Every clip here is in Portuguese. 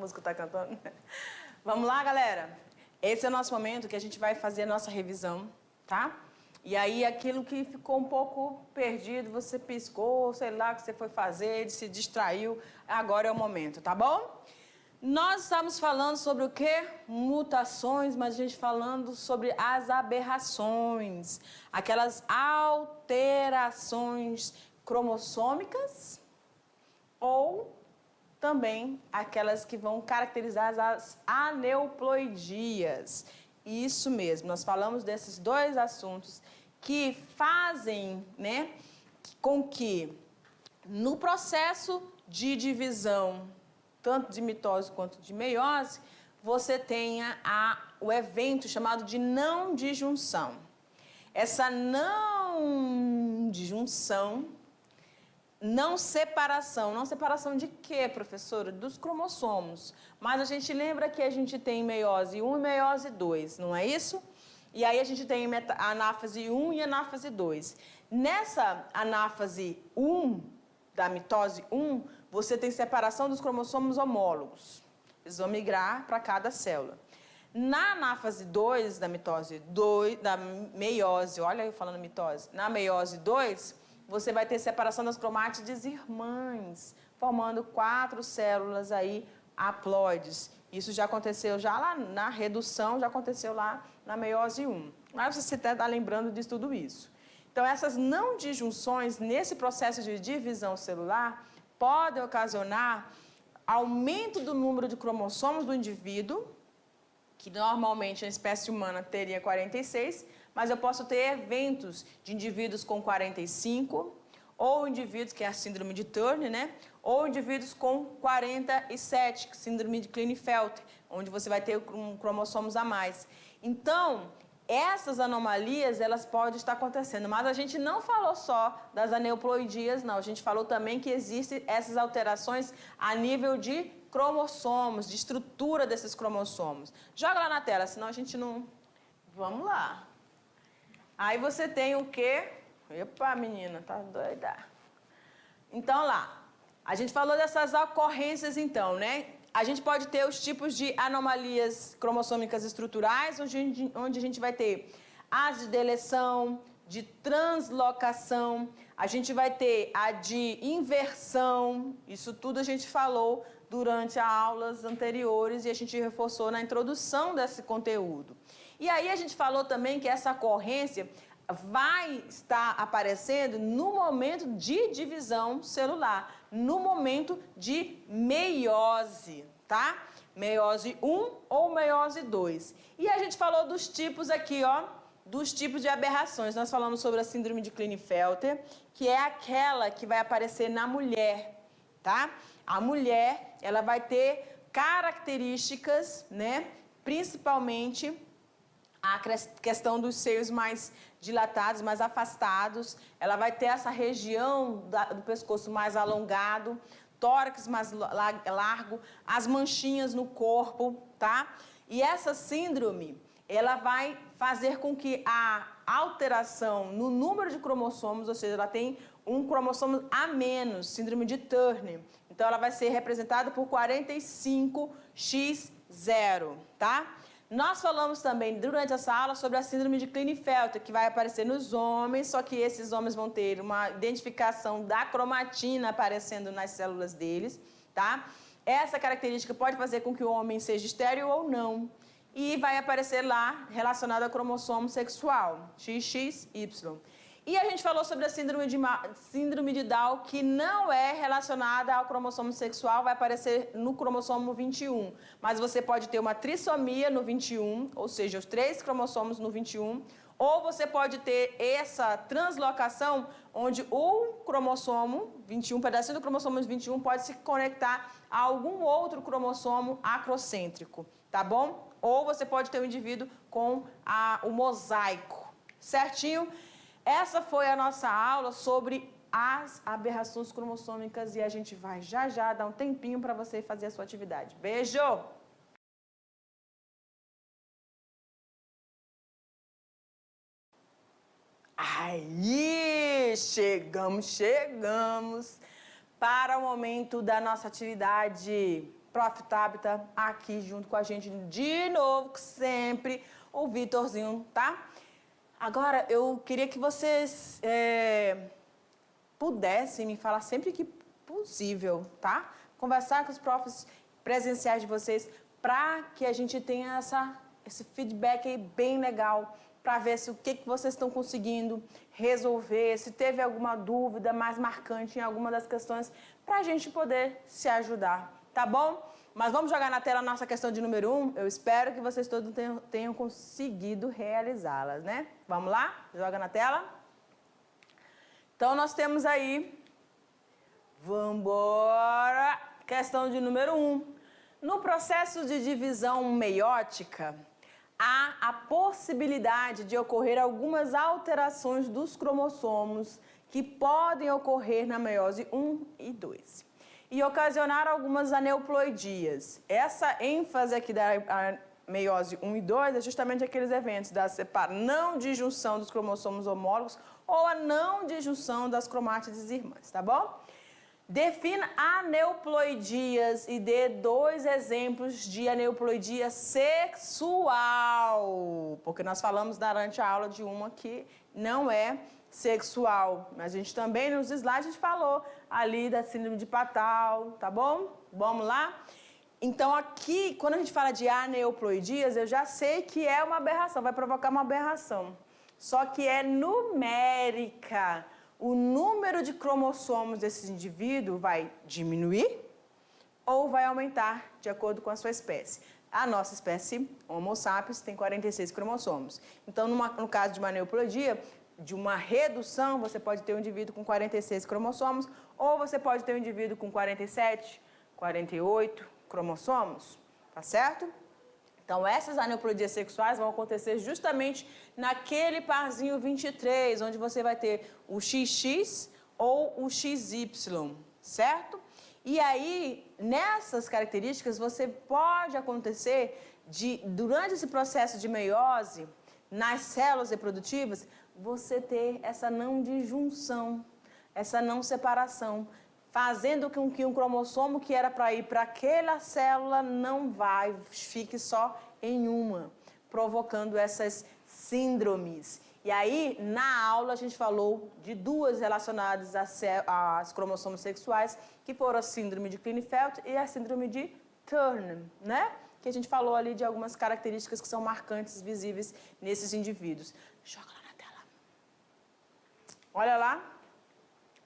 A música tá cantando. Vamos lá, galera? Esse é o nosso momento que a gente vai fazer a nossa revisão, tá? E aí, aquilo que ficou um pouco perdido, você piscou, sei lá, o que você foi fazer, se distraiu, agora é o momento, tá bom? Nós estamos falando sobre o quê? Mutações, mas a gente falando sobre as aberrações, aquelas alterações cromossômicas ou também aquelas que vão caracterizar as aneuploidias. Isso mesmo, nós falamos desses dois assuntos que fazem, né, com que no processo de divisão, tanto de mitose quanto de meiose, você tenha o evento chamado de não disjunção. Essa não disjunção, não separação de quê, professora? Dos cromossomos. Mas a gente lembra que a gente tem meiose 1 e meiose 2, não é isso? E aí a gente tem anáfase 1 e anáfase 2. Nessa anáfase 1, da mitose 1, você tem separação dos cromossomos homólogos. Eles vão migrar para cada célula. Na anáfase 2 da mitose 2, da meiose, olha eu falando mitose, na meiose 2, você vai ter separação das cromátides irmãs, formando 4 células aí haploides. Isso já aconteceu já lá na redução, já aconteceu lá na meiose 1. Mas você até está lembrando de tudo isso. Então, essas não disjunções nesse processo de divisão celular podem ocasionar aumento do número de cromossomos do indivíduo, que normalmente a espécie humana teria 46, mas eu posso ter eventos de indivíduos com 45, ou indivíduos, que é a síndrome de Turner, né? Ou indivíduos com 47, que é a síndrome de Klinefelter, onde você vai ter cromossomos a mais. Então, essas anomalias, elas podem estar acontecendo, mas a gente não falou só das aneuploidias, não. A gente falou também que existem essas alterações a nível de cromossomos, de estrutura desses cromossomos. Joga lá na tela, senão a gente não... Vamos lá. Aí você tem o quê? Epa, menina, tá doida. Então, lá. A gente falou dessas ocorrências, então, né? A gente pode ter os tipos de anomalias cromossômicas estruturais, onde a gente vai ter as de deleção, de translocação, a gente vai ter a de inversão, isso tudo a gente falou durante as aulas anteriores e a gente reforçou na introdução desse conteúdo. E aí a gente falou também que essa ocorrência vai estar aparecendo no momento de divisão celular, no momento de meiose, tá? Meiose 1 ou meiose 2. E a gente falou dos tipos aqui, ó, dos tipos de aberrações. Nós falamos sobre a síndrome de Klinefelter, que é aquela que vai aparecer na mulher, tá? A mulher, ela vai ter características, né, principalmente a questão dos seios mais dilatados, mais afastados. Ela vai ter essa região do pescoço mais alongado, tórax mais largo, as manchinhas no corpo, tá? E essa síndrome, ela vai fazer com que a alteração no número de cromossomos, ou seja, ela tem um cromossomo a menos, síndrome de Turner. Então, ela vai ser representada por 45x0, tá? Nós falamos também, durante essa aula, sobre a síndrome de Klinefelter, que vai aparecer nos homens, só que esses homens vão ter uma identificação da cromatina aparecendo nas células deles, tá? Essa característica pode fazer com que o homem seja estéril ou não. E vai aparecer lá relacionado ao cromossomo sexual, XXY. E a gente falou sobre a síndrome de Down, que não é relacionada ao cromossomo sexual, vai aparecer no cromossomo 21. Mas você pode ter uma trissomia no 21, ou seja, os 3 cromossomos no 21, ou você pode ter essa translocação, onde o cromossomo 21, um pedacinho do cromossomo 21 pode se conectar a algum outro cromossomo acrocêntrico, tá bom? Ou você pode ter um indivíduo com o mosaico, certinho? Essa foi a nossa aula sobre as aberrações cromossômicas e a gente vai já já dar um tempinho para você fazer a sua atividade. Beijo! Aí, chegamos para o momento da nossa atividade. Prof. Tabita aqui junto com a gente de novo, sempre, o Vitorzinho, tá? Agora, eu queria que vocês pudessem me falar sempre que possível, tá? Conversar com os profs presenciais de vocês para que a gente tenha esse feedback aí bem legal, para ver se o que vocês estão conseguindo resolver, se teve alguma dúvida mais marcante em alguma das questões, para a gente poder se ajudar, tá bom? Mas vamos jogar na tela a nossa questão de número 1. Eu espero que vocês todos tenham conseguido realizá-las, né? Vamos lá? Joga na tela. Então, nós temos aí... Vambora! Questão de número 1. No processo de divisão meiótica, há a possibilidade de ocorrer algumas alterações dos cromossomos que podem ocorrer na meiose 1 e 2 e ocasionar algumas aneuploidias. Essa ênfase aqui da meiose 1 e 2 é justamente aqueles eventos da não disjunção dos cromossomos homólogos ou a não disjunção das cromátides irmãs, tá bom? Defina aneuploidias e dê 2 exemplos de aneuploidia sexual, porque nós falamos durante a aula de uma que não é sexual, mas a gente também nos slides a gente falou ali da síndrome de Patau, tá bom? Vamos lá? Então aqui, quando a gente fala de aneuploidias, eu já sei que é uma aberração, vai provocar uma aberração, só que é numérica. O número de cromossomos desse indivíduo vai diminuir ou vai aumentar de acordo com a sua espécie. A nossa espécie, Homo sapiens, tem 46 cromossomos. Então, no caso de uma aneuploidia, de uma redução, você pode ter um indivíduo com 46 cromossomos ou você pode ter um indivíduo com 47, 48 cromossomos, tá certo? Então, essas aneuploidias sexuais vão acontecer justamente naquele parzinho 23, onde você vai ter o XX ou o XY, certo? E aí, nessas características, você pode acontecer durante esse processo de meiose, nas células reprodutivas, você ter essa não disjunção, essa não separação, fazendo com que um cromossomo que era para ir para aquela célula não fique só em uma, provocando essas síndromes. E aí, na aula, a gente falou de 2 relacionadas às cromossomos sexuais, que foram a síndrome de Klinefelter e a síndrome de Turner, né? Que a gente falou ali de algumas características que são marcantes, visíveis nesses indivíduos. Joga lá na tela. Olha lá.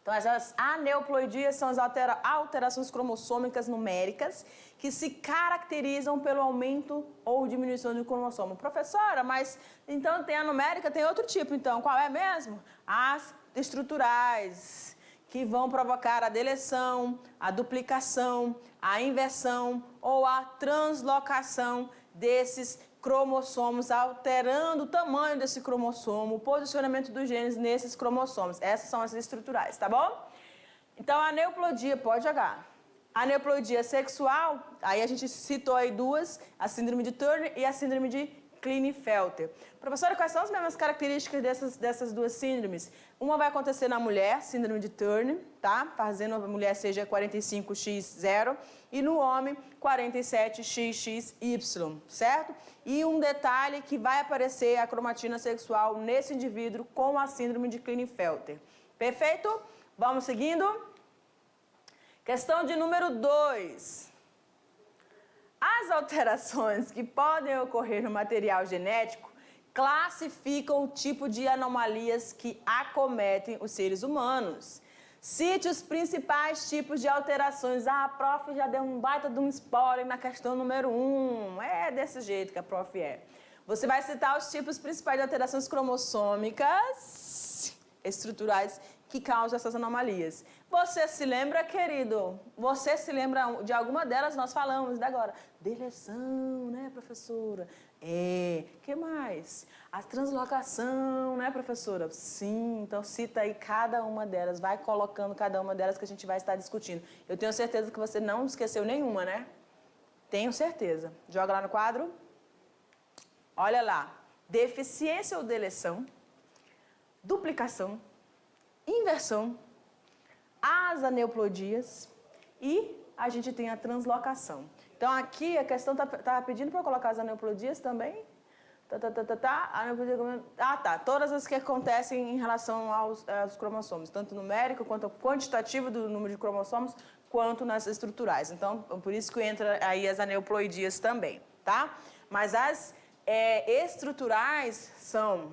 Então, as aneuploidias são as alterações cromossômicas numéricas que se caracterizam pelo aumento ou diminuição do cromossomo. Professora, mas então tem a numérica, tem outro tipo, então. Qual é mesmo? As estruturais, que vão provocar a deleção, a duplicação, a inversão ou a translocação desses cromossomos, alterando o tamanho desse cromossomo, o posicionamento dos genes nesses cromossomos. Essas são as estruturais, tá bom? Então, a aneuploidia, pode jogar. A aneuploidia sexual, aí a gente citou aí 2, a síndrome de Turner e a síndrome de Klinefelter. Professora, quais são as mesmas características dessas 2 síndromes? Uma vai acontecer na mulher, síndrome de Turner, tá? Fazendo a mulher seja 45x0 e no homem 47xxy, certo? E um detalhe que vai aparecer a cromatina sexual nesse indivíduo com a síndrome de Klinefelter. Perfeito? Vamos seguindo? Questão de número 2. As alterações que podem ocorrer no material genético classificam o tipo de anomalias que acometem os seres humanos. Cite os principais tipos de alterações. Ah, a prof já deu um baita de um spoiler na questão número 1. É desse jeito que a prof é. Você vai citar os tipos principais de alterações cromossômicas estruturais que causam essas anomalias. Você se lembra, querido? Você se lembra de alguma delas? Nós falamos agora. Deleção, né, professora? Que mais? A translocação, né, professora? Sim, então cita aí cada uma delas. Vai colocando cada uma delas que a gente vai estar discutindo. Eu tenho certeza que você não esqueceu nenhuma, né? Tenho certeza. Joga lá no quadro. Olha lá. Deficiência ou deleção, duplicação, inversão, as aneuploidias e a gente tem a translocação. Então, aqui a questão estava pedindo para eu colocar as aneuploidias também. Todas as que acontecem em relação aos cromossomos, tanto numérico quanto quantitativo do número de cromossomos, quanto nas estruturais. Então, por isso que entra aí as aneuploidias também, tá? Mas as estruturais são...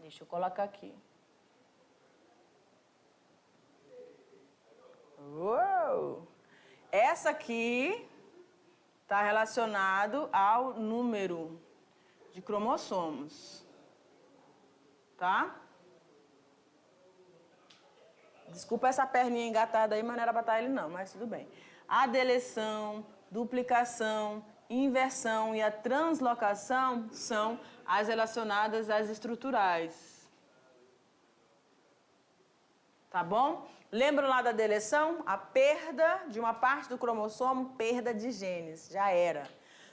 Deixa eu colocar aqui. Uou! Essa aqui está relacionado ao número de cromossomos, tá? Desculpa essa perninha engatada aí, mas não era para estar ele não, mas tudo bem. A deleção, duplicação, inversão e a translocação são as relacionadas às estruturais. Tá bom? Lembram lá da deleção? A perda de uma parte do cromossomo, perda de genes, já era.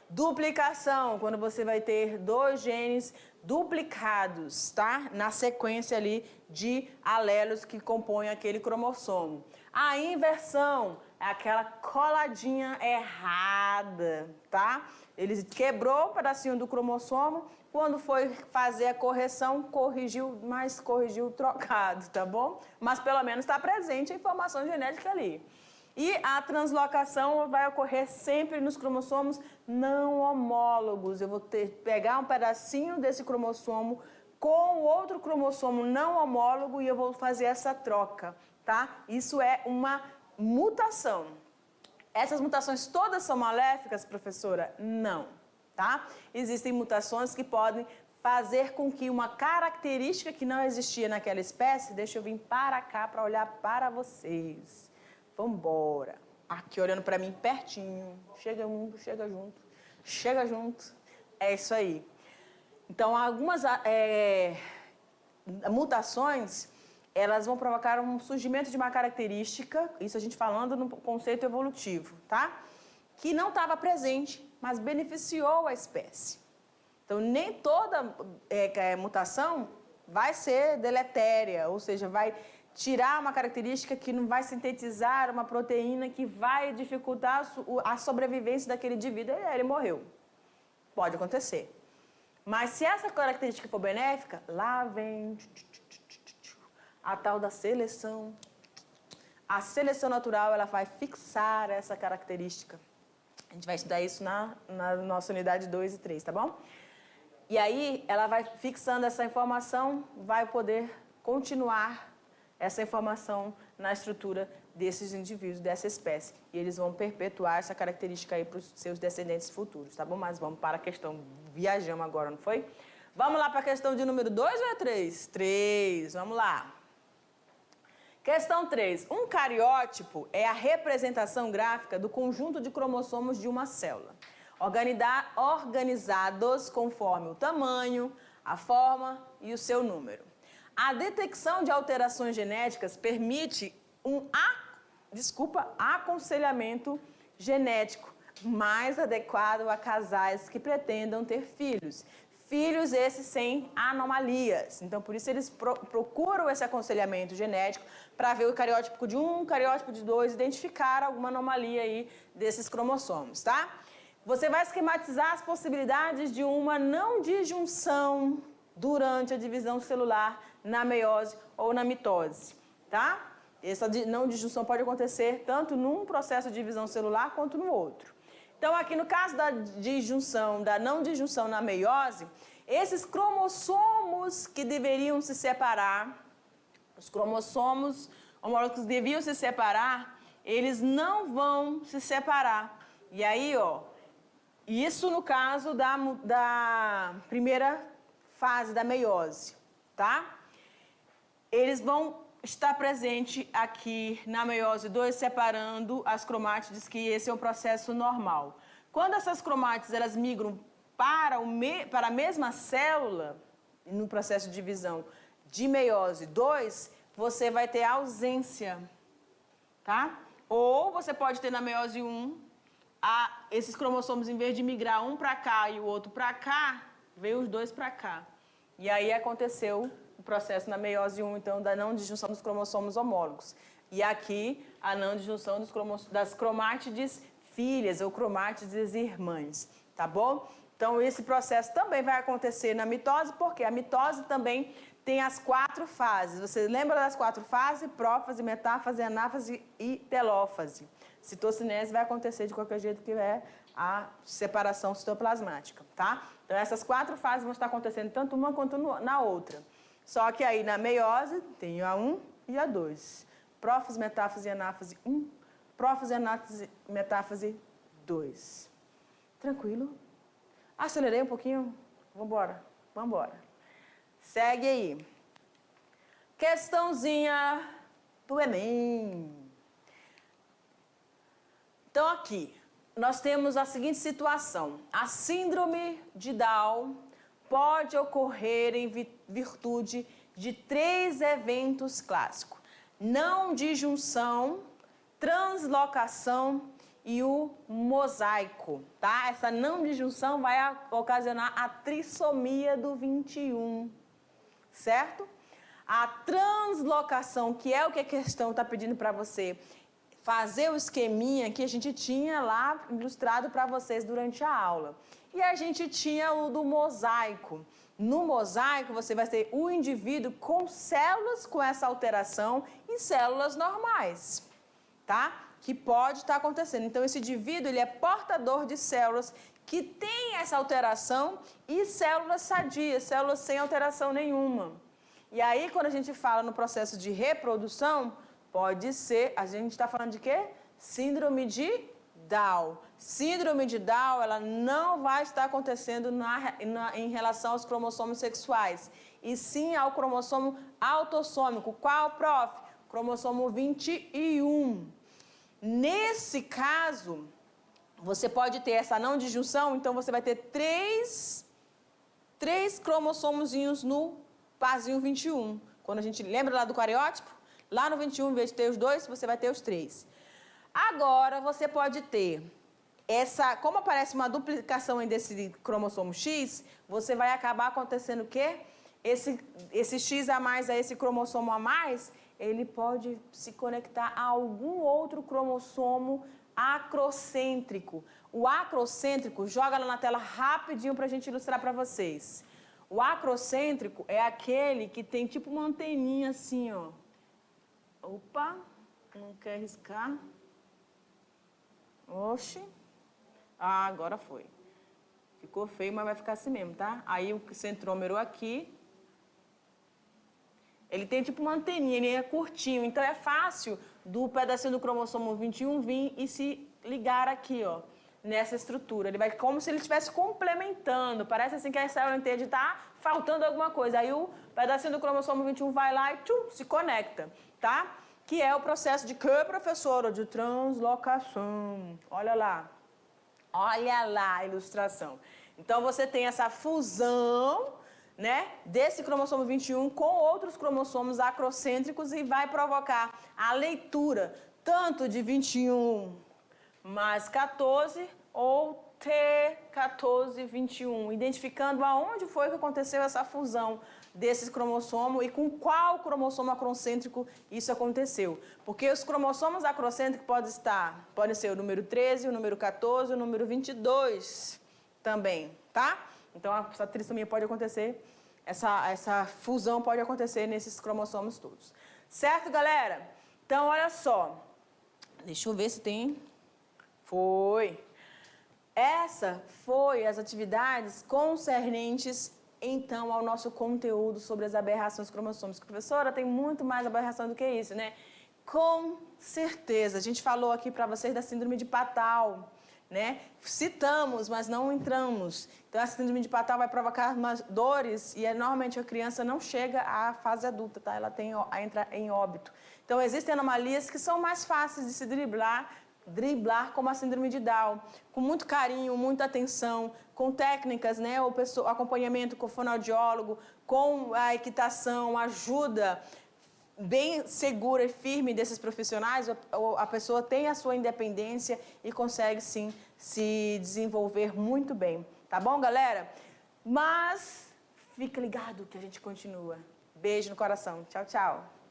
Duplicação, quando você vai ter 2 genes duplicados, tá? Na sequência ali de alelos que compõem aquele cromossomo. A inversão é aquela coladinha errada, tá? Ele quebrou um pedacinho do cromossomo, quando foi fazer a correção, corrigiu, mas corrigiu trocado, tá bom? Mas pelo menos está presente a informação genética ali. E a translocação vai ocorrer sempre nos cromossomos não homólogos. Eu vou pegar um pedacinho desse cromossomo com outro cromossomo não homólogo e eu vou fazer essa troca, tá? Isso é uma mutação. Essas mutações todas são maléficas, professora? Não, tá? Existem mutações que podem fazer com que uma característica que não existia naquela espécie, deixa eu vir para cá para olhar para vocês. Vambora. Aqui olhando para mim pertinho. Chega junto, chega junto, chega junto. É isso aí. Então, algumas mutações, elas vão provocar um surgimento de uma característica, isso a gente falando no conceito evolutivo, tá? Que não estava presente, mas beneficiou a espécie. Então, nem toda mutação vai ser deletéria, ou seja, vai tirar uma característica que não vai sintetizar uma proteína que vai dificultar a sobrevivência daquele indivíduo e ele morreu. Pode acontecer. Mas se essa característica for benéfica, lá vem a tal da seleção. A seleção natural, ela vai fixar essa característica. A gente vai estudar isso na nossa unidade 2 e 3, tá bom? E aí, ela vai fixando essa informação, vai poder continuar essa informação na estrutura desses indivíduos, dessa espécie. E eles vão perpetuar essa característica aí para os seus descendentes futuros, tá bom? Mas vamos para a questão, viajamos agora, não foi? Vamos lá para a questão de número 2 ou é 3? 3, vamos lá. Questão 3. Um cariótipo é a representação gráfica do conjunto de cromossomos de uma célula, organizados conforme o tamanho, a forma e o seu número. A detecção de alterações genéticas permite um aconselhamento genético mais adequado a casais que pretendam ter filhos. Filhos esses sem anomalias. Então, por isso eles procuram esse aconselhamento genético para ver o cariótipo de 1, o cariótipo de 2, identificar alguma anomalia aí desses cromossomos, tá? Você vai esquematizar as possibilidades de uma não disjunção durante a divisão celular na meiose ou na mitose, tá? Essa não disjunção pode acontecer tanto num processo de divisão celular quanto no outro. Então, aqui no caso da disjunção, da não disjunção na meiose, esses cromossomos que deveriam se separar, os cromossomos homólogos que deviam se separar, eles não vão se separar. E aí, ó, isso no caso da primeira fase da meiose, tá? Eles vão estar presentes aqui na meiose 2, separando as cromátides, que esse é um processo normal. Quando essas cromátides elas migram para a mesma célula, no processo de divisão de meiose 2, você vai ter ausência, tá? Ou você pode ter na meiose 1, esses cromossomos, em vez de migrar um para cá e o outro para cá, veio os dois para cá. E aí aconteceu o processo na meiose 1, então, da não disjunção dos cromossomos homólogos. E aqui, a não disjunção das cromátides filhas ou cromátides irmãs, tá bom? Então, esse processo também vai acontecer na mitose, porque a mitose também tem as 4 fases. Você lembra das 4 fases? Prófase, metáfase, anáfase e telófase. Citocinese vai acontecer de qualquer jeito, que é a separação citoplasmática, tá? Então, essas 4 fases vão estar acontecendo tanto uma quanto na outra. Só que aí na meiose tem a 1 e a 2. Prófase, metáfase e anáfase 1. Prófase, anáfase, metáfase 2. Tranquilo? Acelerei um pouquinho? Vambora, vambora. Segue aí. Questãozinha do Enem. Então, aqui, nós temos a seguinte situação. A síndrome de Down pode ocorrer em virtude de 3 eventos clássicos. Não disjunção, translocação e o mosaico, tá? Essa não disjunção vai ocasionar a trissomia do 21, certo? A translocação, que é o que a questão está pedindo para você fazer o esqueminha que a gente tinha lá ilustrado para vocês durante a aula. E a gente tinha o do mosaico. No mosaico, você vai ter o indivíduo com células com essa alteração e células normais, tá? Que pode estar acontecendo. Então, esse indivíduo, ele é portador de células que têm essa alteração e células sadias, células sem alteração nenhuma. E aí, quando a gente fala no processo de reprodução, pode ser, a gente está falando de quê? Síndrome de Down. Síndrome de Down, ela não vai estar acontecendo em relação aos cromossomos sexuais, e sim ao cromossomo autossômico. Qual, prof? Cromossomo 21. Nesse caso, você pode ter essa não disjunção, então você vai ter três cromossomozinhos no parzinho 21. Quando a gente lembra lá do cariótipo, lá no 21, em vez de ter os 2, você vai ter os 3. Agora, você pode ter como aparece uma duplicação aí desse cromossomo X, você vai acabar acontecendo o quê? Esse X a mais, esse cromossomo a mais, ele pode se conectar a algum outro cromossomo acrocêntrico. O acrocêntrico, joga lá na tela rapidinho para a gente ilustrar para vocês. O acrocêntrico é aquele que tem tipo uma anteninha assim, ó. Opa, não quer riscar. Oxi. Ah, agora foi. Ficou feio, mas vai ficar assim mesmo, tá? Aí o centrômero aqui, ele tem tipo uma anteninha, ele é curtinho. Então é fácil do pedacinho do cromossomo 21 vir e se ligar aqui, ó, nessa estrutura. Ele vai como se ele estivesse complementando. Parece assim que a célula entende, tá faltando alguma coisa. Aí o pedacinho do cromossomo 21 vai lá e se conecta, tá? Que é o processo de quê, professora? De translocação. Olha lá. Olha lá a ilustração. Então, você tem essa fusão, né, desse cromossomo 21 com outros cromossomos acrocêntricos e vai provocar a leitura tanto de 21 mais 14 ou T1421, identificando aonde foi que aconteceu essa fusão desses cromossomos e com qual cromossomo acrocêntrico isso aconteceu. Porque os cromossomos acrocêntricos podem ser o número 13, o número 14, o número 22 também, tá? Então, essa trissomia pode acontecer, essa fusão pode acontecer nesses cromossomos todos. Certo, galera? Então, olha só. Deixa eu ver se tem... Foi. Essa foi as atividades concernentes, então, ao nosso conteúdo sobre as aberrações cromossômicas. Professora, tem muito mais aberração do que isso, né? Com certeza. A gente falou aqui para vocês da síndrome de Patau, né? Citamos, mas não entramos. Então, a síndrome de Patau vai provocar dores e, normalmente, a criança não chega à fase adulta, tá? Ela entra em óbito. Então, existem anomalias que são mais fáceis de se driblar como a síndrome de Down, com muito carinho, muita atenção, com técnicas, né, acompanhamento com o fonoaudiólogo, com a equitação, ajuda bem segura e firme desses profissionais, a pessoa tem a sua independência e consegue, sim, se desenvolver muito bem. Tá bom, galera? Mas fica ligado que a gente continua. Beijo no coração. Tchau, tchau.